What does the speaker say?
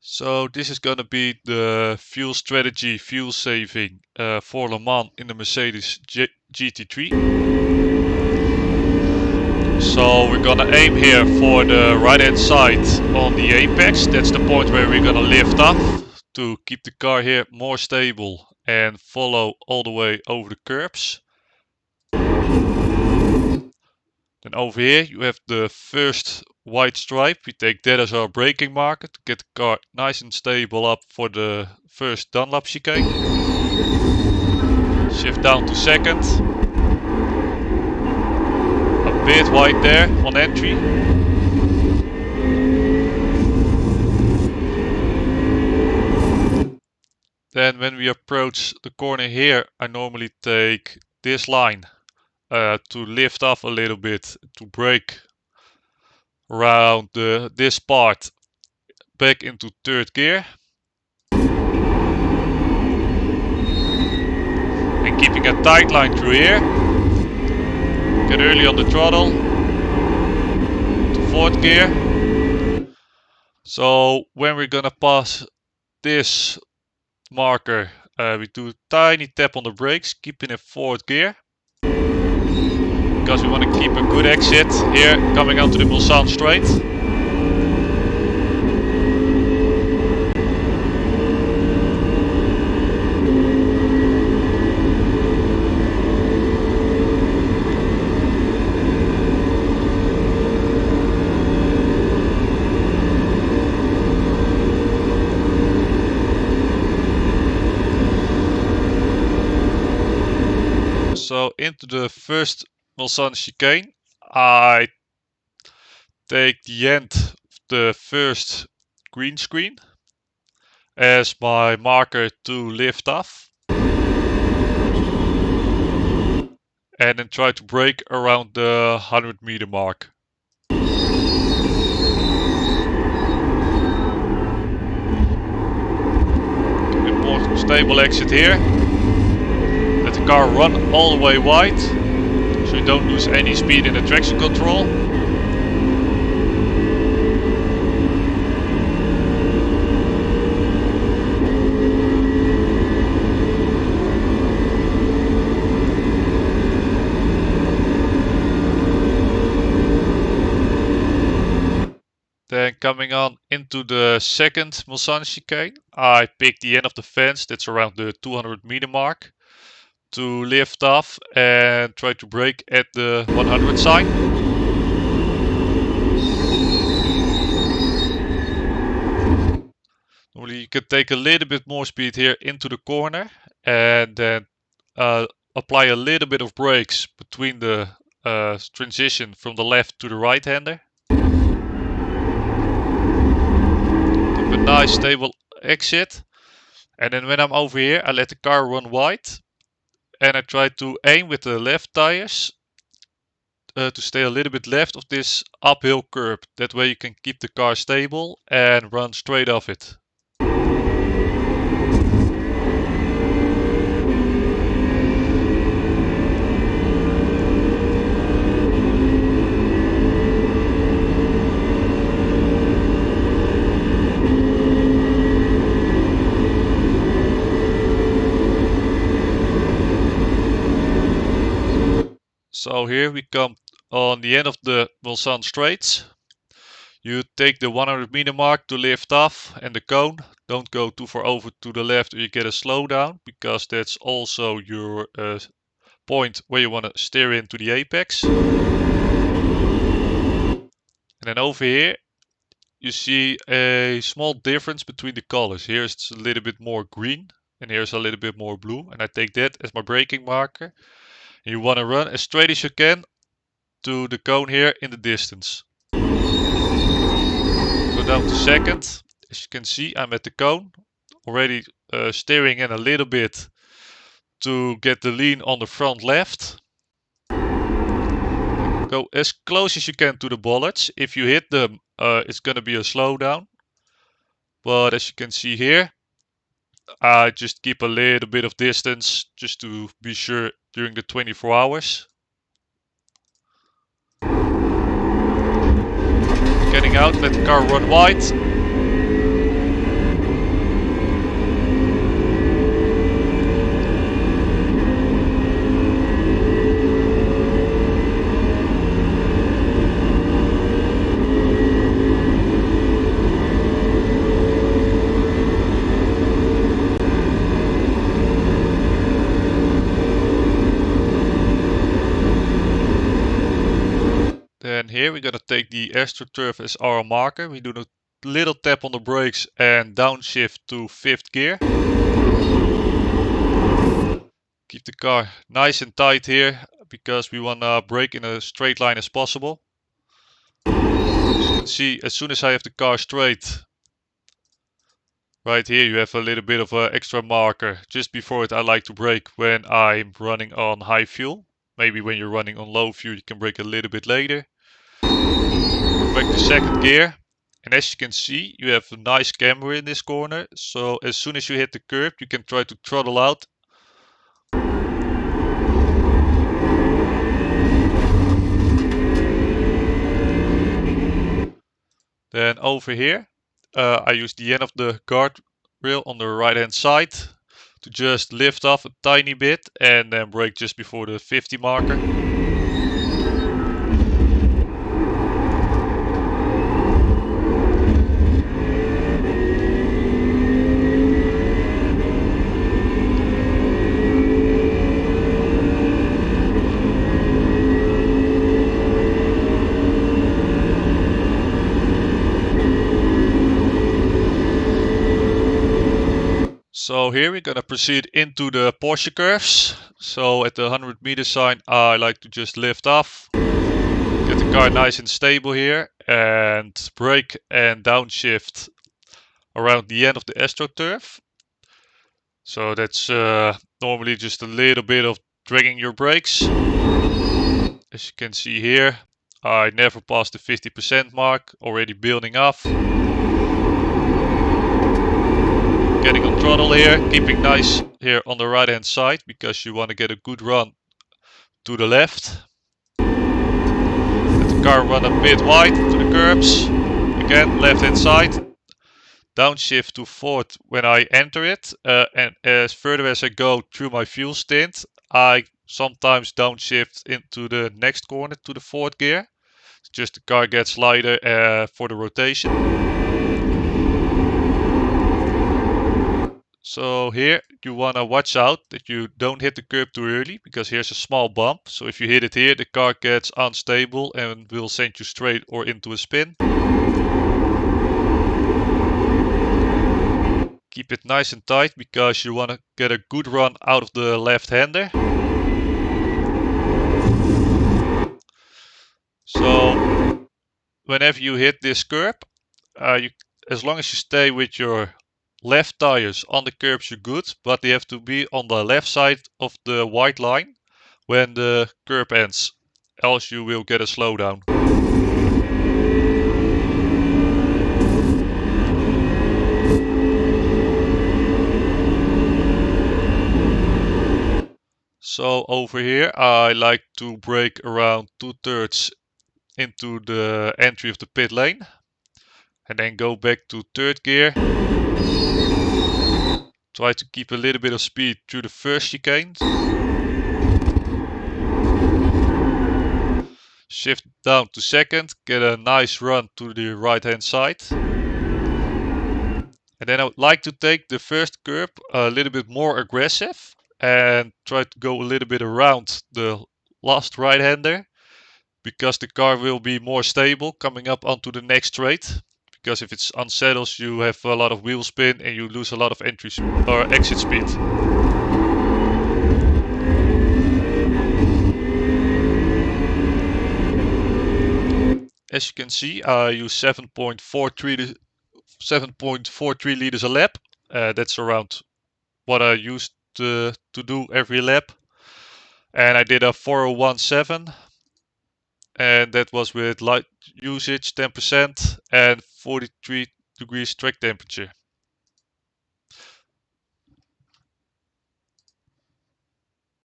So this is going to be the fuel strategy, fuel saving for Le Mans in the Mercedes GT3. So we're going to aim here for the right hand side on the apex. That's the point where we're going to lift off to keep the car here more stable and follow all the way over the curbs. Then over here you have the first white stripe. We take that as our braking marker to get the car nice and stable up for the first Dunlop chicane. Shift down to second. A bit wide there on entry. Then when we approach the corner here, I normally take this line to lift off a little bit, to brake around this part back into third gear. And keeping a tight line through here. Get early on the throttle to fourth gear. So when we're gonna pass this marker, we do a tiny tap on the brakes, keeping in fourth gear. Because we want to keep a good exit here coming onto the Mulsanne straight. So into the first Mulsanne chicane, I take the end of the first green screen as my marker to lift off. And then try to brake around the 100 meter mark. Important stable exit here. Let the car run all the way wide, so you don't lose any speed in the traction control. Then coming on into the second Mulsanne chicane, I pick the end of the fence, that's around the 200 meter mark, to lift off and try to brake at the 100 sign. Normally you can take a little bit more speed here into the corner and then apply a little bit of brakes between the transition from the left to the right hander. Keep a nice stable exit, and then when I'm over here I let the car run wide. And I try to aim with the left tires to stay a little bit left of this uphill curb. That way you can keep the car stable and run straight off it. So here we come on the end of the Mulsanne straights. You take the 100 meter mark to lift off and the cone. Don't go too far over to the left or you get a slowdown, because that's also your point where you want to steer into the apex. And then over here you see a small difference between the colors. Here it's a little bit more green and here's a little bit more blue, and I take that as my braking marker. You want to run as straight as you can to the cone here in the distance. Go down to second. As you can see, I'm at the cone. Already steering in a little bit to get the lean on the front left. Go as close as you can to the bollards. If you hit them, it's going to be a slowdown. But as you can see here, I just keep a little bit of distance just to be sure during the 24 hours. Getting out, let the car run wide. here we're gonna take the AstroTurf as our marker. We do a little tap on the brakes and downshift to 5th gear. Keep the car nice and tight here because we wanna brake in a straight line as possible. As you can see, as soon as I have the car straight, right here you have a little bit of an extra marker. Just before it I like to brake when I'm running on high fuel. Maybe when you're running on low fuel you can brake a little bit later. Go back to 2nd gear. And as you can see, you have a nice camber in this corner. So as soon as you hit the curb, you can try to throttle out. Then over here, I use the end of the guardrail on the right hand side to just lift off a tiny bit and then brake just before the 50 marker. So here we're gonna proceed into the Porsche curves. So at the 100 meter sign I like to just lift off, get the car nice and stable here and brake and downshift around the end of the AstroTurf. So that's normally just a little bit of dragging your brakes. As you can see here, I never passed the 50% mark, already building off. Getting on throttle here, keeping nice here on the right hand side because you want to get a good run to the left. Let the car run a bit wide to the curbs. Again, left hand side. Downshift to 4th when I enter it. And as further as I go through my fuel stint, I sometimes downshift into the next corner to the 4th gear. Just the car gets lighter for the rotation. So here you want to watch out that you don't hit the curb too early because here's a small bump. So if you hit it here, the car gets unstable and will send you straight or into a spin. Keep it nice and tight because you want to get a good run out of the left-hander. So whenever you hit this curb, as long as you stay with your left tires on the curbs you're good, but they have to be on the left side of the white line when the curb ends, else you will get a slowdown. So over here I like to brake around 2/3 into the entry of the pit lane and then go back to 3rd gear. Try to keep a little bit of speed through the first chicane. Shift down to 2nd, get a nice run to the right hand side. And then I would like to take the first curb a little bit more aggressive and try to go a little bit around the last right-hander because the car will be more stable coming up onto the next straight. Because if it unsettles, you have a lot of wheel spin and you lose a lot of entry or exit speed. As you can see, I use 7.43 liters a lap. That's around what I used to do every lap. And I did a 4017. And that was with light usage 10% and 43 degrees track temperature.